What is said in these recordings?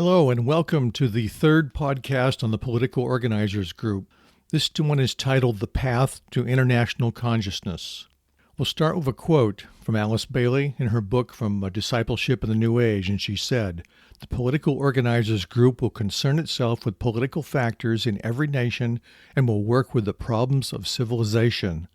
Hello, and welcome to the third podcast on the Political Organizers Group. This one is titled The Path to International Consciousness. We'll start with a quote from Alice Bailey in her book From Discipleship in the New Age, and she said, "The Political Organizers Group will concern itself with political factors in every nation and will work with the problems of civilization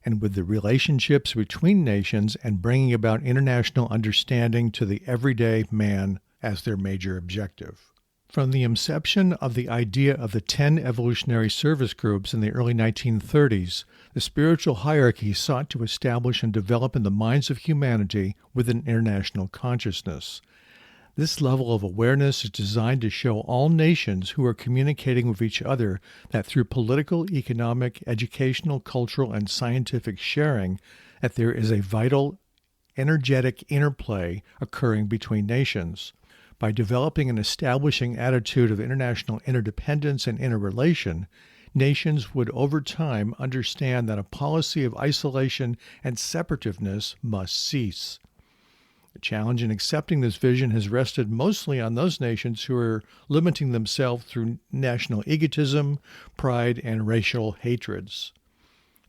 and with the relationships between nations and bringing about international understanding to the everyday man as their major objective." From the inception of the idea of the 10 evolutionary service groups in the early 1930s, the spiritual hierarchy sought to establish and develop in the minds of humanity with an international consciousness. This level of awareness is designed to show all nations who are communicating with each other that through political, economic, educational, cultural, and scientific sharing, that there is a vital, energetic interplay occurring between nations. By developing and establishing attitude of international interdependence and interrelation, nations would over time understand that a policy of isolation and separativeness must cease. The challenge in accepting this vision has rested mostly on those nations who are limiting themselves through national egotism, pride, and racial hatreds.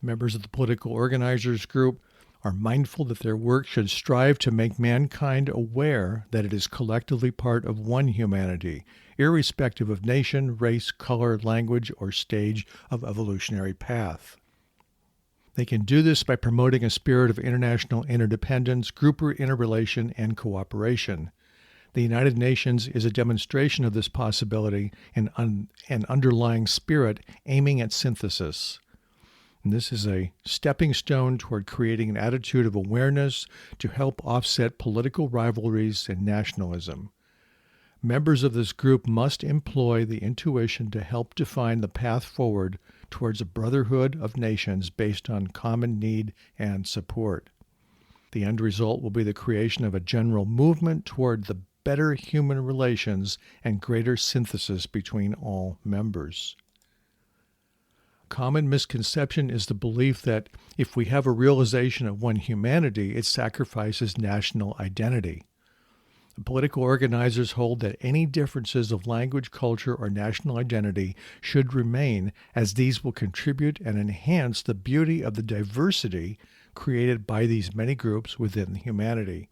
Members of the Political Organizers Group are mindful that their work should strive to make mankind aware that it is collectively part of one humanity, irrespective of nation, race, color, language, or stage of evolutionary path. They can do this by promoting a spirit of international interdependence, group interrelation, and cooperation. The United Nations is a demonstration of this possibility and an underlying spirit aiming at synthesis. And this is a stepping stone toward creating an attitude of awareness to help offset political rivalries and nationalism. Members of this group must employ the intuition to help define the path forward towards a brotherhood of nations based on common need and support. The end result will be the creation of a general movement toward the better human relations and greater synthesis between all members. A common misconception is the belief that if we have a realization of one humanity, it sacrifices national identity. The political organizers hold that any differences of language, culture, or national identity should remain, as these will contribute and enhance the beauty of the diversity created by these many groups within humanity.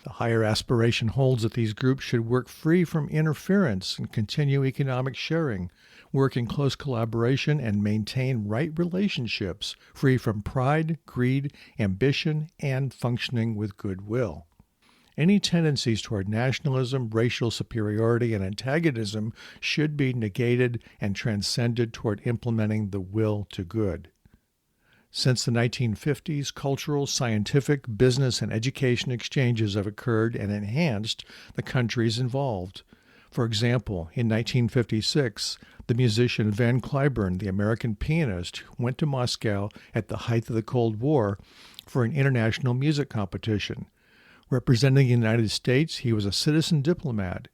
The higher aspiration holds that these groups should work free from interference and continue economic sharing, work in close collaboration, and maintain right relationships free from pride, greed, ambition, and functioning with goodwill. Any tendencies toward nationalism, racial superiority, and antagonism should be negated and transcended toward implementing the will to good. Since the 1950s, cultural, scientific, business, and education exchanges have occurred and enhanced the countries involved. For example, in 1956, the musician Van Cliburn, the American pianist, went to Moscow at the height of the Cold War for an international music competition. Representing the United States, he was a citizen diplomat.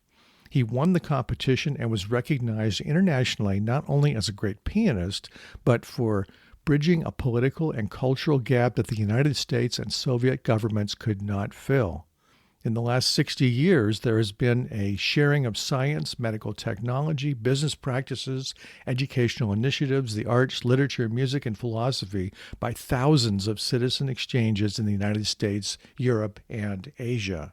He won the competition and was recognized internationally not only as a great pianist, but for bridging a political and cultural gap that the United States and Soviet governments could not fill. In the last 60 years, there has been a sharing of science, medical technology, business practices, educational initiatives, the arts, literature, music, and philosophy by thousands of citizen exchanges in the United States, Europe, and Asia.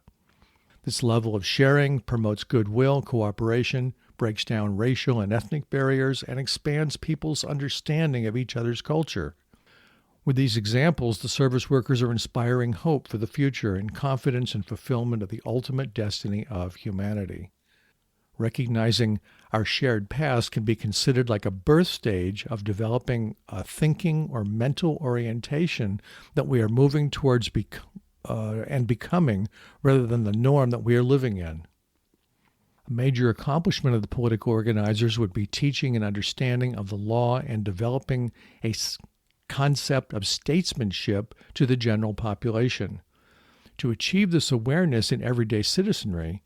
This level of sharing promotes goodwill, cooperation, breaks down racial and ethnic barriers, and expands people's understanding of each other's culture. With these examples, the service workers are inspiring hope for the future and confidence in fulfillment of the ultimate destiny of humanity. Recognizing our shared past can be considered like a birth stage of developing a thinking or mental orientation that we are moving towards and becoming rather than the norm that we are living in. A major accomplishment of the political organizers would be teaching an understanding of the law and developing a concept of statesmanship to the general population. To achieve this awareness in everyday citizenry,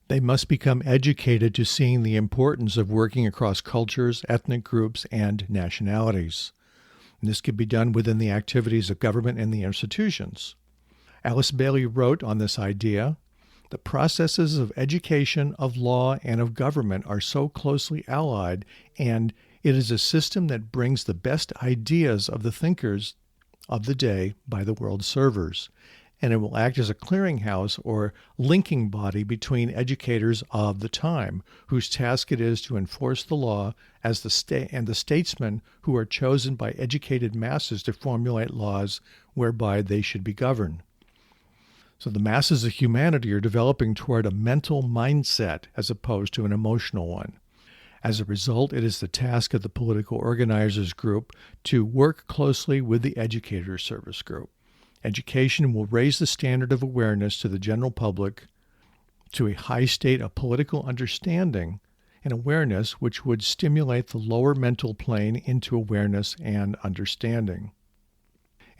they must become educated to seeing the importance of working across cultures, ethnic groups, and nationalities. And this can be done within the activities of government and the institutions. Alice Bailey wrote on this idea The processes of education, of law, and of government are so closely allied, and it is a system that brings the best ideas of the thinkers of the day by the world's servers, and it will act as a clearinghouse or linking body between educators of the time, whose task it is to enforce the law, as and the statesmen who are chosen by educated masses to formulate laws whereby they should be governed. So the masses of humanity are developing toward a mental mindset as opposed to an emotional one. As a result, it is the task of the political organizers group to work closely with the Educator Service Group. Education will raise the standard of awareness to the general public to a high state of political understanding and awareness, which would stimulate the lower mental plane into awareness and understanding.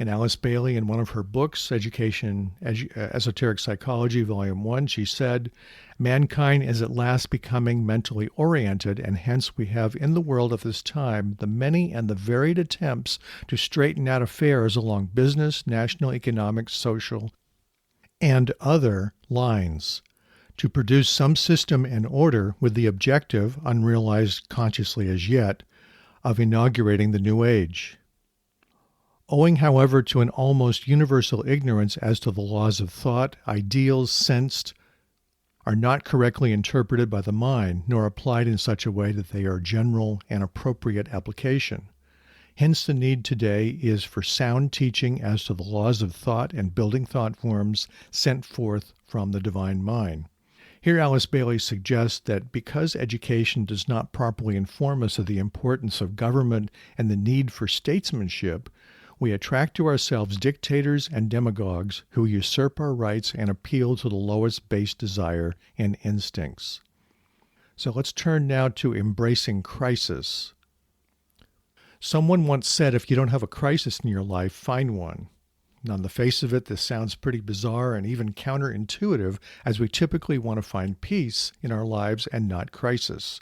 And Alice Bailey, in one of her books, Esoteric Psychology, Volume 1, she said, "Mankind is at last becoming mentally oriented, and hence we have in the world of this time the many and the varied attempts to straighten out affairs along business, national, economic, social, and other lines, to produce some system and order with the objective, unrealized consciously as yet, of inaugurating the new age." Owing, however, to an almost universal ignorance as to the laws of thought, ideals sensed are not correctly interpreted by the mind, nor applied in such a way that they are general and appropriate application. Hence the need today is for sound teaching as to the laws of thought and building thought forms sent forth from the divine mind. Here Alice Bailey suggests that because education does not properly inform us of the importance of government and the need for statesmanship, we attract to ourselves dictators and demagogues who usurp our rights and appeal to the lowest base desire and instincts. So let's turn now to embracing crisis. Someone once said, if you don't have a crisis in your life, find one. And on the face of it, this sounds pretty bizarre and even counterintuitive, as we typically want to find peace in our lives and not crisis.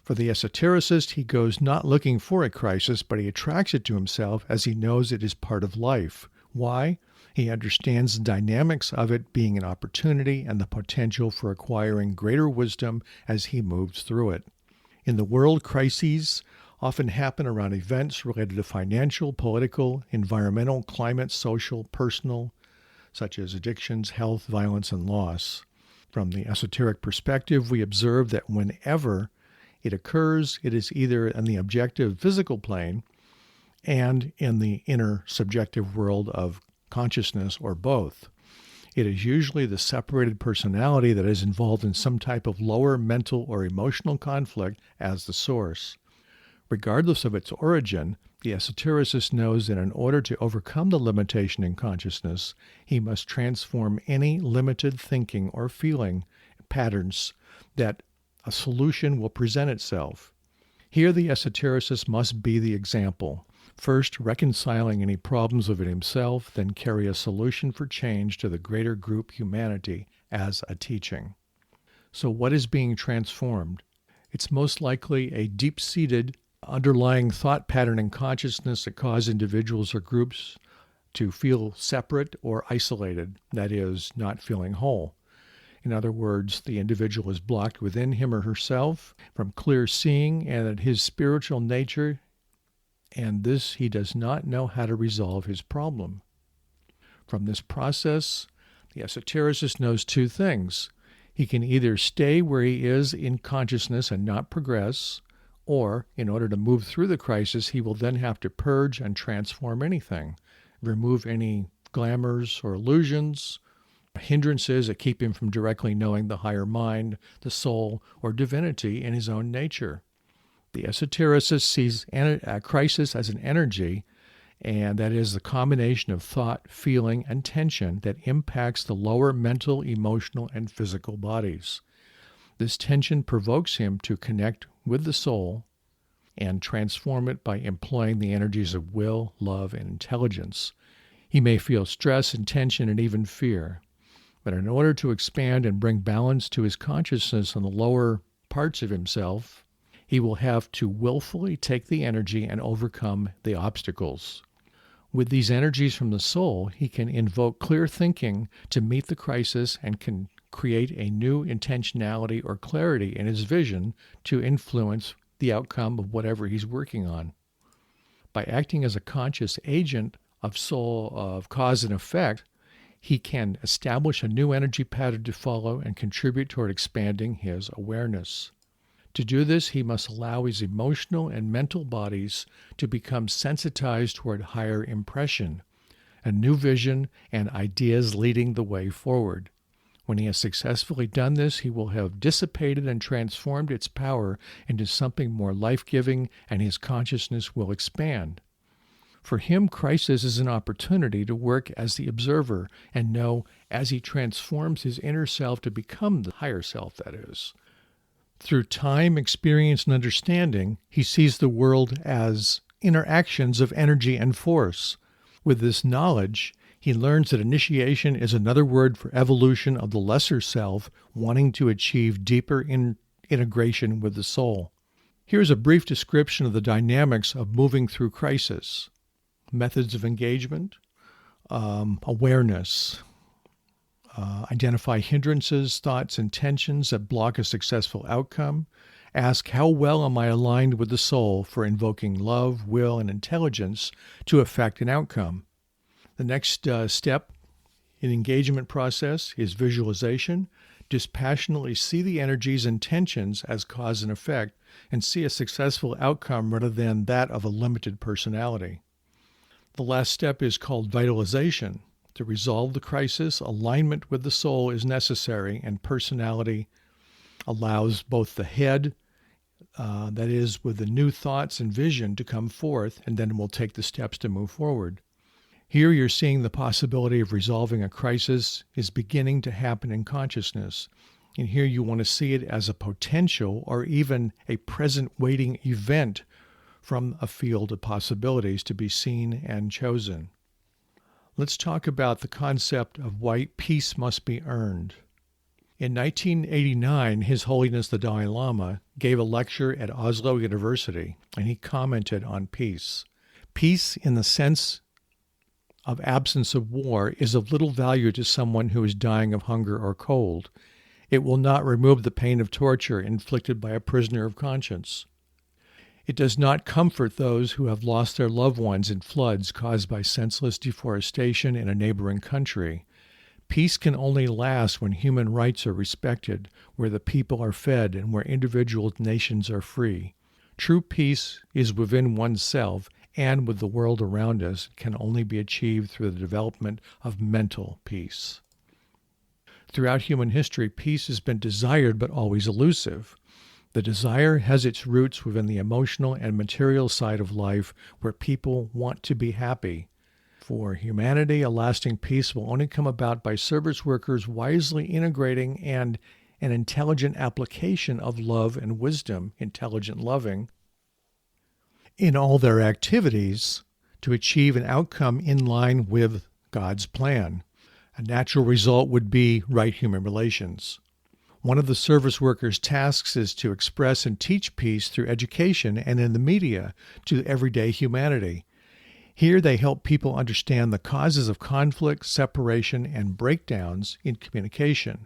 For the esotericist, he goes not looking for a crisis, but he attracts it to himself as he knows it is part of life. Why? He understands the dynamics of it being an opportunity and the potential for acquiring greater wisdom as he moves through it. In the world, crises often happen around events related to financial, political, environmental, climate, social, personal, such as addictions, health, violence, and loss. From the esoteric perspective, we observe that whenever it occurs, it is either in the objective physical plane and in the inner subjective world of consciousness, or both. It is usually the separated personality that is involved in some type of lower mental or emotional conflict as the source. Regardless of its origin, the esotericist knows that in order to overcome the limitation in consciousness, he must transform any limited thinking or feeling patterns that a solution will present itself. Here the esotericist must be the example, first reconciling any problems of it himself, then carry a solution for change to the greater group humanity as a teaching. So what is being transformed? It's most likely a deep-seated underlying thought pattern in consciousness that cause individuals or groups to feel separate or isolated, that is, not feeling whole. In other words, the individual is blocked within him or herself from clear seeing and at his spiritual nature, and this he does not know how to resolve his problem. From this process, the esotericist knows two things. He can either stay where he is in consciousness and not progress, or, in order to move through the crisis, he will then have to purge and transform anything, remove any glamours or illusions, hindrances that keep him from directly knowing the higher mind, the soul, or divinity in his own nature. The esotericist sees a crisis as an energy, and that is the combination of thought, feeling, and tension that impacts the lower mental, emotional, and physical bodies. This tension provokes him to connect with the soul and transform it by employing the energies of will, love, and intelligence. He may feel stress and tension and even fear. But in order to expand and bring balance to his consciousness on the lower parts of himself, he will have to willfully take the energy and overcome the obstacles. With these energies from the soul, he can invoke clear thinking to meet the crisis and can create a new intentionality or clarity in his vision to influence the outcome of whatever he's working on. By acting as a conscious agent of soul, of cause and effect, he can establish a new energy pattern to follow and contribute toward expanding his awareness. To do this, he must allow his emotional and mental bodies to become sensitized toward higher impression, a new vision, and ideas leading the way forward. When he has successfully done this, he will have dissipated and transformed its power into something more life-giving, and his consciousness will expand. For him, crisis is an opportunity to work as the observer and know as he transforms his inner self to become the higher self, that is. Through time, experience, and understanding, he sees the world as interactions of energy and force. With this knowledge, he learns that initiation is another word for evolution of the lesser self wanting to achieve deeper integration with the soul. Here's a brief description of the dynamics of moving through crisis. Methods of engagement, awareness, identify hindrances, thoughts, and tensions that block a successful outcome. Ask, how well am I aligned with the soul for invoking love, will, and intelligence to affect an outcome? The next step in the engagement process is visualization. Dispassionately see the energies and tensions as cause and effect, and see a successful outcome rather than that of a limited personality. The last step is called vitalization. To resolve the crisis, alignment with the soul is necessary, and personality allows both the head, that is, with the new thoughts and vision, to come forth, and then we'll take the steps to move forward. Here you're seeing the possibility of resolving a crisis is beginning to happen in consciousness. And here you want to see it as a potential or even a present waiting event from a field of possibilities to be seen and chosen. Let's talk about the concept of why peace must be earned. In 1989, His Holiness the Dalai Lama gave a lecture at Oslo University, and he commented on peace. Peace, in the sense of absence of war, is of little value to someone who is dying of hunger or cold. It will not remove the pain of torture inflicted by a prisoner of conscience. It does not comfort those who have lost their loved ones in floods caused by senseless deforestation in a neighboring country. Peace can only last when human rights are respected, where the people are fed, and where individual nations are free. True peace is within oneself and with the world around us. It can only be achieved through the development of mental peace. Throughout human history, peace has been desired but always elusive. The desire has its roots within the emotional and material side of life, where people want to be happy. For humanity, a lasting peace will only come about by service workers wisely integrating and an intelligent application of love and wisdom, intelligent loving, in all their activities to achieve an outcome in line with God's plan. A natural result would be right human relations. One of the service workers' tasks is to express and teach peace through education and in the media to everyday humanity. Here they help people understand the causes of conflict, separation, and breakdowns in communication.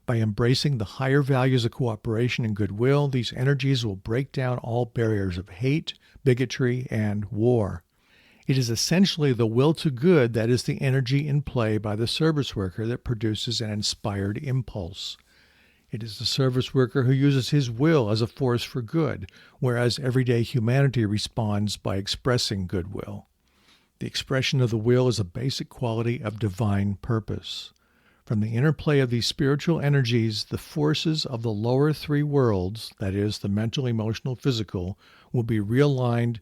By embracing the higher values of cooperation and goodwill, these energies will break down all barriers of hate, bigotry, and war. It is essentially the will to good that is the energy in play by the service worker that produces an inspired impulse. It is the service worker who uses his will as a force for good, whereas everyday humanity responds by expressing goodwill. The expression of the will is a basic quality of divine purpose. From the interplay of these spiritual energies, the forces of the lower three worlds, that is, the mental, emotional, physical, will be realigned,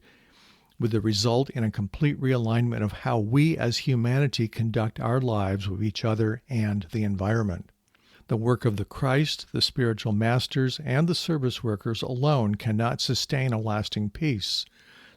with the result in a complete realignment of how we as humanity conduct our lives with each other and the environment. The work of the Christ, the spiritual masters, and the service workers alone cannot sustain a lasting peace.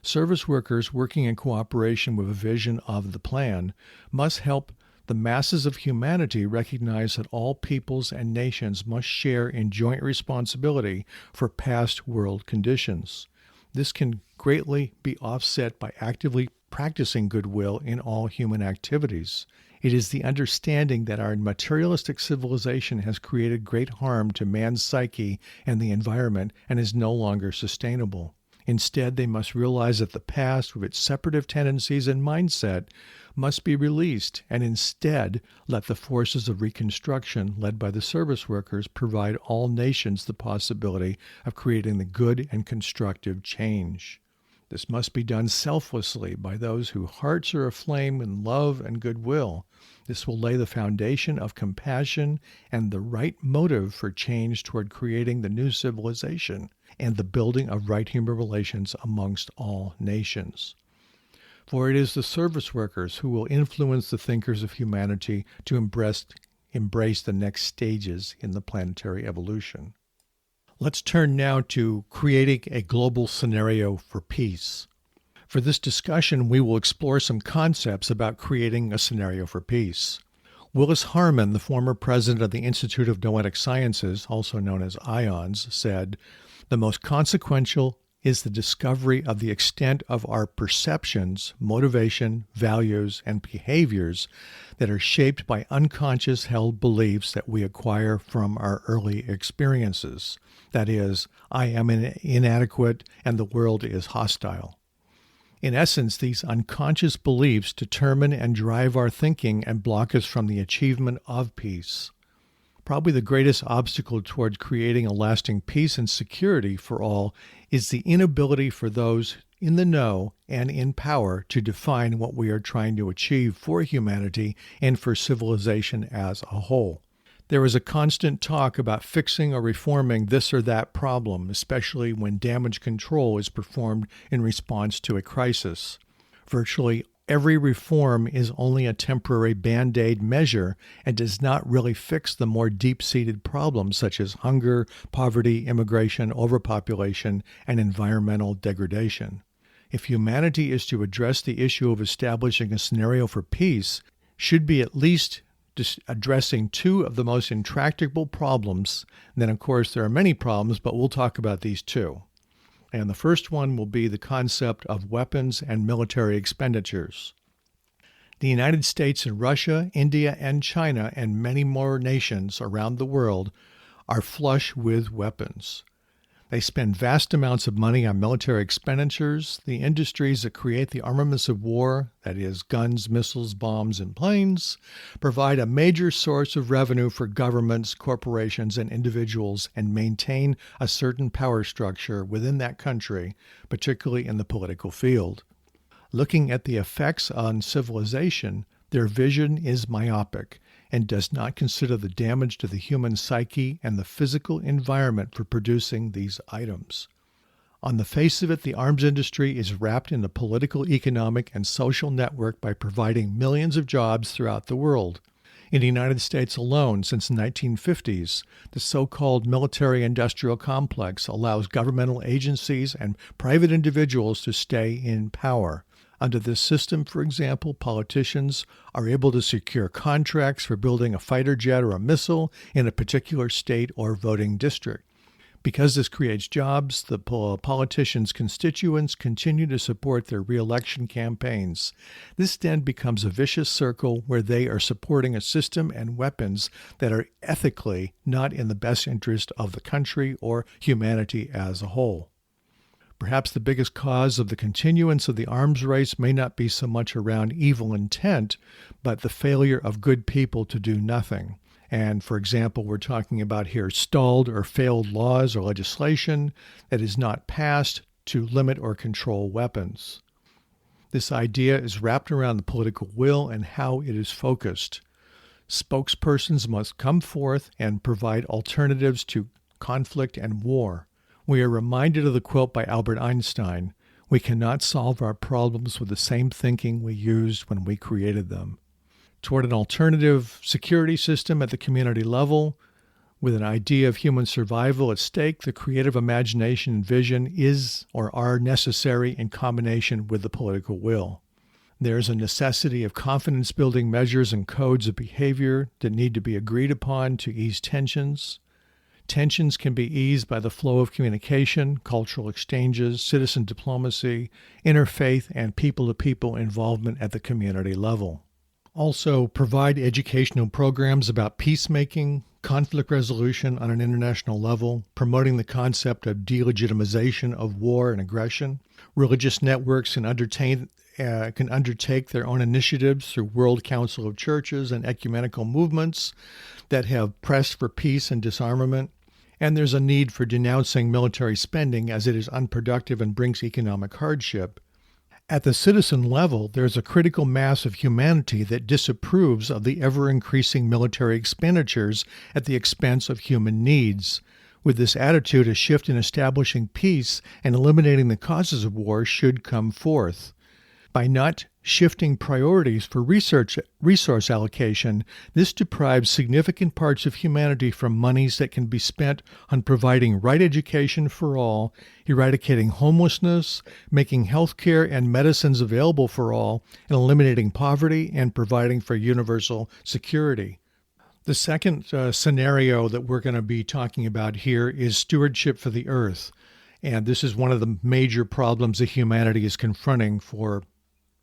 Service workers working in cooperation with a vision of the plan must help the masses of humanity recognize that all peoples and nations must share in joint responsibility for past world conditions. This can greatly be offset by actively practicing goodwill in all human activities. It is the understanding that our materialistic civilization has created great harm to man's psyche and the environment and is no longer sustainable. Instead, they must realize that the past, with its separative tendencies and mindset, must be released, and instead let the forces of reconstruction led by the service workers provide all nations the possibility of creating the good and constructive change. This must be done selflessly by those whose hearts are aflame in love and goodwill. This will lay the foundation of compassion and the right motive for change toward creating the new civilization and the building of right human relations amongst all nations. For it is the service workers who will influence the thinkers of humanity to embrace the next stages in the planetary evolution. Let's turn now to creating a global scenario for peace. For this discussion, we will explore some concepts about creating a scenario for peace. Willis Harman, the former president of the Institute of Noetic Sciences, also known as IONS, said, "The most consequential is the discovery of the extent of our perceptions, motivation, values, and behaviors that are shaped by unconscious held beliefs that we acquire from our early experiences. That is, I am inadequate and the world is hostile." In essence, these unconscious beliefs determine and drive our thinking and block us from the achievement of peace. Probably the greatest obstacle towards creating a lasting peace and security for all is the inability for those in the know and in power to define what we are trying to achieve for humanity and for civilization as a whole. There is a constant talk about fixing or reforming this or that problem, especially when damage control is performed in response to a crisis. Virtually every reform is only a temporary band-aid measure and does not really fix the more deep-seated problems such as hunger, poverty, immigration, overpopulation, and environmental degradation. If humanity is to address the issue of establishing a scenario for peace, should be at least addressing two of the most intractable problems. And then, of course, there are many problems, but we'll talk about these two. And the first one will be the concept of weapons and military expenditures. The United States and Russia, India and China, and many more nations around the world are flush with weapons. They spend vast amounts of money on military expenditures. The industries that create the armaments of war, that is, guns, missiles, bombs, and planes, provide a major source of revenue for governments, corporations, and individuals and maintain a certain power structure within that country, particularly in the political field. Looking at the effects on civilization, their vision is myopic and does not consider the damage to the human psyche and the physical environment for producing these items. On the face of it, the arms industry is wrapped in a political, economic, and social network by providing millions of jobs throughout the world. In the United States alone, since the 1950s, the so-called military-industrial complex allows governmental agencies and private individuals to stay in power. Under this system, for example, politicians are able to secure contracts for building a fighter jet or a missile in a particular state or voting district. Because this creates jobs, the politicians' constituents continue to support their re-election campaigns. This then becomes a vicious circle where they are supporting a system and weapons that are ethically not in the best interest of the country or humanity as a whole. Perhaps the biggest cause of the continuance of the arms race may not be so much around evil intent, but the failure of good people to do nothing. And, for example, we're talking about here stalled or failed laws or legislation that is not passed to limit or control weapons. This idea is wrapped around the political will and how it is focused. Spokespersons must come forth and provide alternatives to conflict and war. We are reminded of the quote by Albert Einstein, "We cannot solve our problems with the same thinking we used when we created them." Toward an alternative security system at the community level, with an idea of human survival at stake, the creative imagination and vision is or are necessary in combination with the political will. There is a necessity of confidence-building measures and codes of behavior that need to be agreed upon to ease tensions. Tensions can be eased by the flow of communication, cultural exchanges, citizen diplomacy, interfaith, and people-to-people involvement at the community level. Also, provide educational programs about peacemaking, conflict resolution on an international level, promoting the concept of delegitimization of war and aggression. Religious networks can undertake their own initiatives through World Council of Churches and ecumenical movements that have pressed for peace and disarmament. And there's a need for denouncing military spending as it is unproductive and brings economic hardship. At the citizen level, there's a critical mass of humanity that disapproves of the ever-increasing military expenditures at the expense of human needs. With this attitude, a shift in establishing peace and eliminating the causes of war should come forth. By not shifting priorities for resource allocation, this deprives significant parts of humanity from monies that can be spent on providing right education for all, eradicating homelessness, making health care and medicines available for all, and eliminating poverty and providing for universal security. The second scenario that we're going to be talking about here is stewardship for the earth. And this is one of the major problems that humanity is confronting for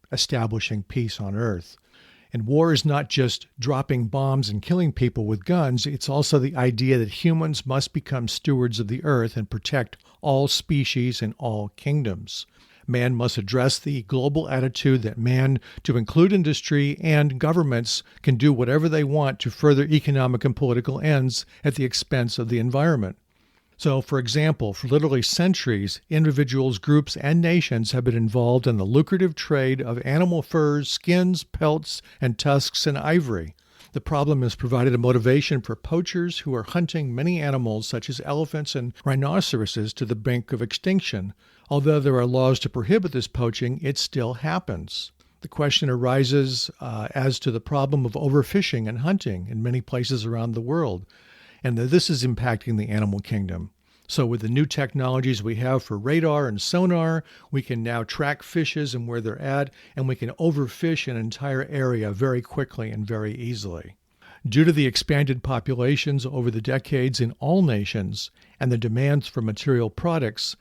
establishing peace on Earth. And war is not just dropping bombs and killing people with guns, it's also the idea that humans must become stewards of the earth and protect all species and all kingdoms. Man must address the global attitude that man, to include industry and governments, can do whatever they want to further economic and political ends at the expense of the environment. So, for example, for literally centuries, individuals, groups, and nations have been involved in the lucrative trade of animal furs, skins, pelts, and tusks and ivory. The problem has provided a motivation for poachers who are hunting many animals, such as elephants and rhinoceroses, to the brink of extinction. Although there are laws to prohibit this poaching, it still happens. The question arises as to the problem of overfishing and hunting in many places around the world, and that this is impacting the animal kingdom. So with the new technologies we have for radar and sonar, we can now track fishes and where they're at, and we can overfish an entire area very quickly and very easily. Due to the expanded populations over the decades in all nations and the demands for material products,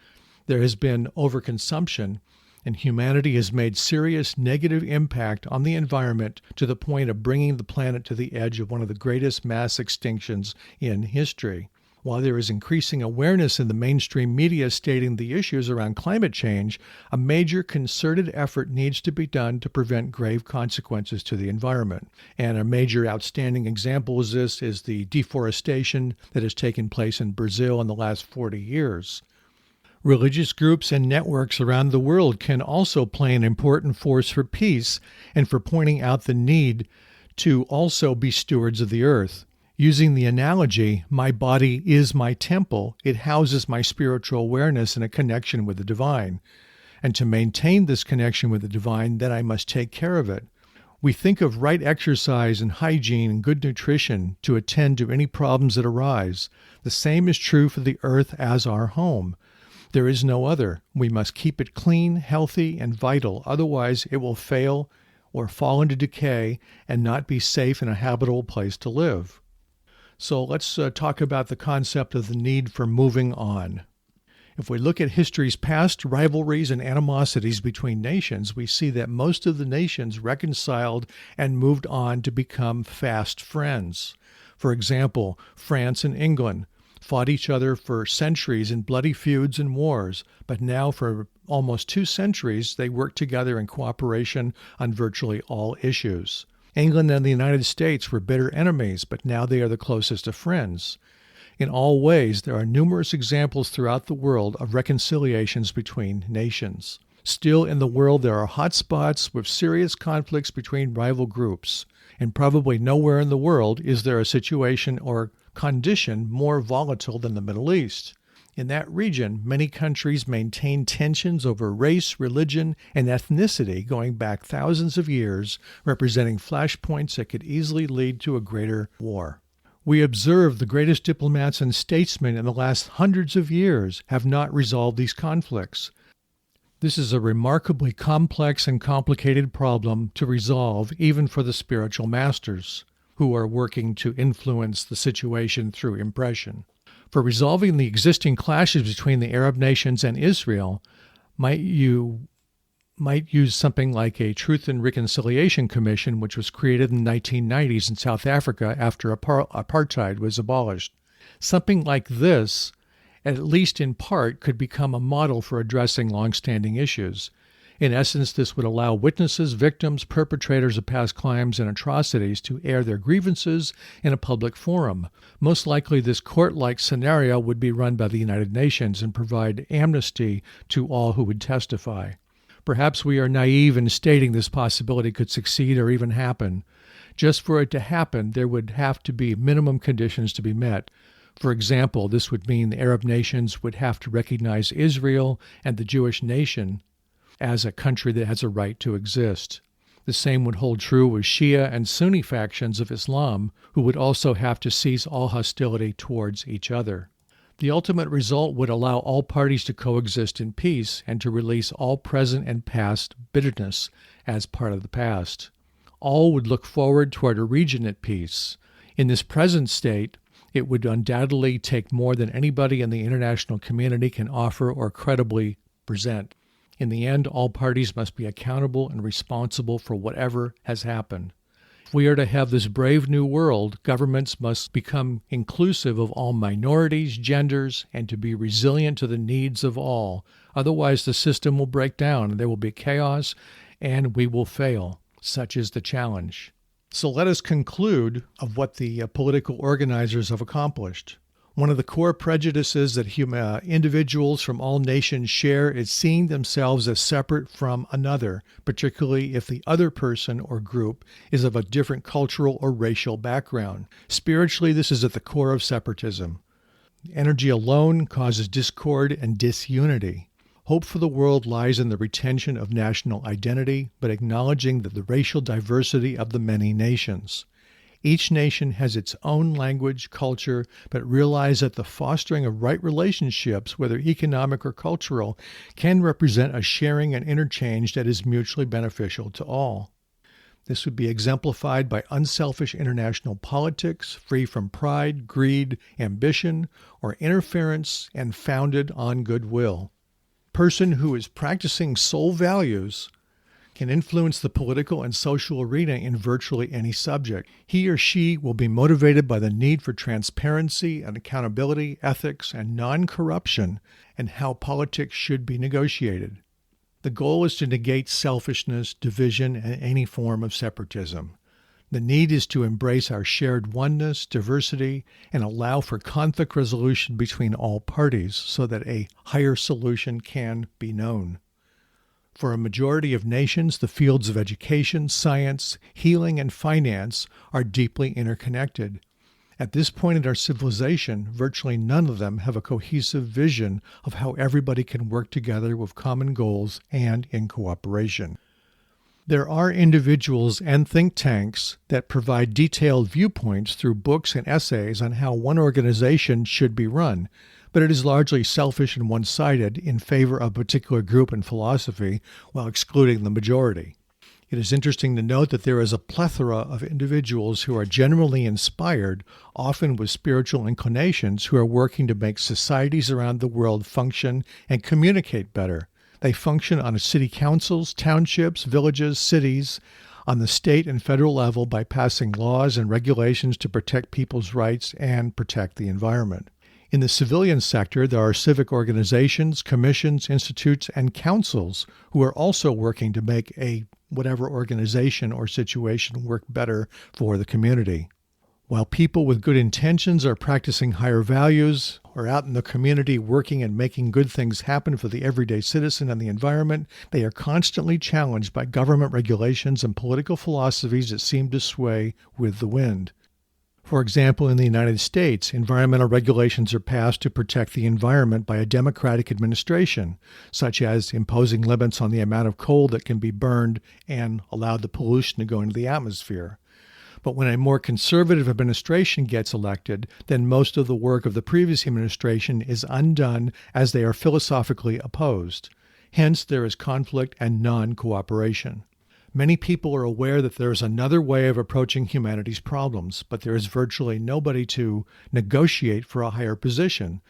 there has been overconsumption, and humanity has made serious negative impact on the environment to the point of bringing the planet to the edge of one of the greatest mass extinctions in history. While there is increasing awareness in the mainstream media stating the issues around climate change, a major concerted effort needs to be done to prevent grave consequences to the environment. And a major outstanding example of this is the deforestation that has taken place in Brazil in the last 40 years. Religious groups and networks around the world can also play an important force for peace and for pointing out the need to also be stewards of the earth. Using the analogy, my body is my temple, it houses my spiritual awareness and a connection with the divine. And to maintain this connection with the divine, then I must take care of it. We think of right exercise and hygiene and good nutrition to attend to any problems that arise. The same is true for the earth as our home. There is no other. We must keep it clean, healthy, and vital. Otherwise, it will fail or fall into decay and not be safe and a habitable place to live. So let's talk about the concept of the need for moving on. If we look at history's past rivalries and animosities between nations, we see that most of the nations reconciled and moved on to become fast friends. For example, France and England fought each other for centuries in bloody feuds and wars, but now for almost 2 centuries they work together in cooperation on virtually all issues. England and the United States were bitter enemies, but now they are the closest of friends. In all ways, there are numerous examples throughout the world of reconciliations between nations. Still, in the world, there are hot spots with serious conflicts between rival groups, and probably nowhere in the world is there a situation or condition more volatile than the Middle East. In that region, many countries maintain tensions over race, religion, and ethnicity going back thousands of years, representing flashpoints that could easily lead to a greater war. We observe the greatest diplomats and statesmen in the last hundreds of years have not resolved these conflicts. This is a remarkably complex and complicated problem to resolve even for the spiritual masters, who are working to influence the situation through impression. For resolving the existing clashes between the Arab nations and Israel, might you might use something like a Truth and Reconciliation Commission, which was created in the 1990s in South Africa after apartheid was abolished. Something like this, at least in part, could become a model for addressing long-standing issues. In essence, this would allow witnesses, victims, perpetrators of past crimes and atrocities to air their grievances in a public forum. Most likely, this court-like scenario would be run by the United Nations and provide amnesty to all who would testify. Perhaps we are naive in stating this possibility could succeed or even happen. Just for it to happen, there would have to be minimum conditions to be met. For example, this would mean the Arab nations would have to recognize Israel and the Jewish nation as a country that has a right to exist. The same would hold true with Shia and Sunni factions of Islam, who would also have to cease all hostility towards each other. The ultimate result would allow all parties to coexist in peace and to release all present and past bitterness as part of the past. All would look forward toward a region at peace. In this present state, it would undoubtedly take more than anybody in the international community can offer or credibly present. In the end, all parties must be accountable and responsible for whatever has happened. If we are to have this brave new world, governments must become inclusive of all minorities, genders, and to be resilient to the needs of all. Otherwise, the system will break down, and there will be chaos, and we will fail. Such is the challenge. So let us conclude of what the political organizers have accomplished. One of the core prejudices that individuals from all nations share is seeing themselves as separate from another, particularly if the other person or group is of a different cultural or racial background. Spiritually, this is at the core of separatism. Energy alone causes discord and disunity. Hope for the world lies in the retention of national identity, but acknowledging that the racial diversity of the many nations. Each nation has its own language, culture, but realize that the fostering of right relationships, whether economic or cultural, can represent a sharing and interchange that is mutually beneficial to all. This would be exemplified by unselfish international politics, free from pride, greed, ambition, or interference, and founded on goodwill. A person who is practicing soul values can influence the political and social arena in virtually any subject. He or she will be motivated by the need for transparency and accountability, ethics, and non-corruption, and how politics should be negotiated. The goal is to negate selfishness, division, and any form of separatism. The need is to embrace our shared oneness, diversity, and allow for conflict resolution between all parties so that a higher solution can be known. For a majority of nations, the fields of education, science, healing, and finance are deeply interconnected. At this point in our civilization, virtually none of them have a cohesive vision of how everybody can work together with common goals and in cooperation. There are individuals and think tanks that provide detailed viewpoints through books and essays on how one organization should be run, but it is largely selfish and one-sided in favor of a particular group and philosophy while excluding the majority. It is interesting to note that there is a plethora of individuals who are genuinely inspired, often with spiritual inclinations, who are working to make societies around the world function and communicate better. They function on city councils, townships, villages, cities, on the state and federal level by passing laws and regulations to protect people's rights and protect the environment. In the civilian sector, there are civic organizations, commissions, institutes, and councils who are also working to make whatever organization or situation work better for the community. While people with good intentions are practicing higher values, or out in the community working and making good things happen for the everyday citizen and the environment, they are constantly challenged by government regulations and political philosophies that seem to sway with the wind. For example, in the United States, environmental regulations are passed to protect the environment by a Democratic administration, such as imposing limits on the amount of coal that can be burned and allow the pollution to go into the atmosphere. But when a more conservative administration gets elected, then most of the work of the previous administration is undone as they are philosophically opposed. Hence, there is conflict and non-cooperation. Many people are aware that there is another way of approaching humanity's problems, but there is virtually nobody to negotiate for a higher position.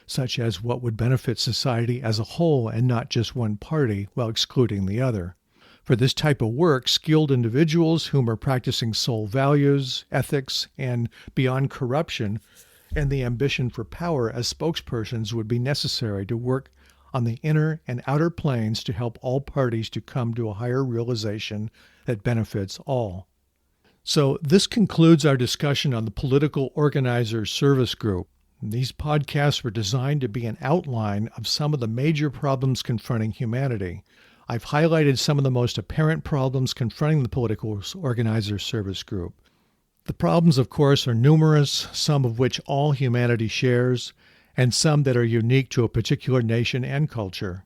such as what would benefit society as a whole and not just one party while excluding the other. For this type of work, skilled individuals whom are practicing soul values, ethics, and beyond corruption and the ambition for power as spokespersons would be necessary to work on the inner and outer planes to help all parties to come to a higher realization that benefits all. So this concludes our discussion on the Political Organizers Service Group. These podcasts were designed to be an outline of some of the major problems confronting humanity. I've highlighted some of the most apparent problems confronting the Political Organizers Service Group. The problems, of course, are numerous, some of which all humanity shares, and some that are unique to a particular nation and culture.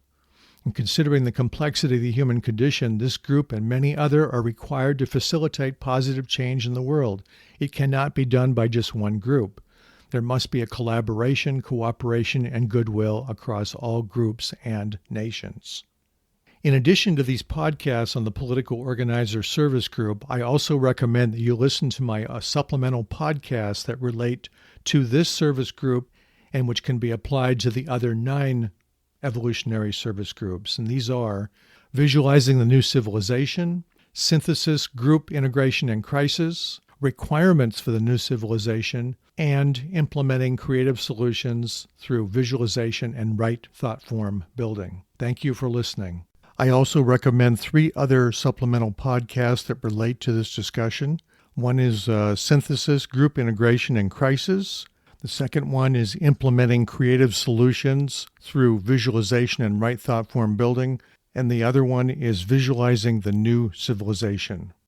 And considering the complexity of the human condition, this group and many other are required to facilitate positive change in the world. It cannot be done by just one group. There must be a collaboration, cooperation, and goodwill across all groups and nations. In addition to these podcasts on the Political Organizer Service Group, I also recommend that you listen to my supplemental podcasts that relate to this service group and which can be applied to the other 9 evolutionary service groups. And these are Visualizing the New Civilization, Synthesis, Group Integration and Crisis, Requirements for the New Civilization, and Implementing Creative Solutions through Visualization and Right Thought Form Building. Thank you for listening. I also recommend 3 other supplemental podcasts that relate to this discussion. One is Synthesis, Group Integration and Crisis. The second one is Implementing Creative Solutions through Visualization and Right Thought Form Building. And the other one is Visualizing the New Civilization.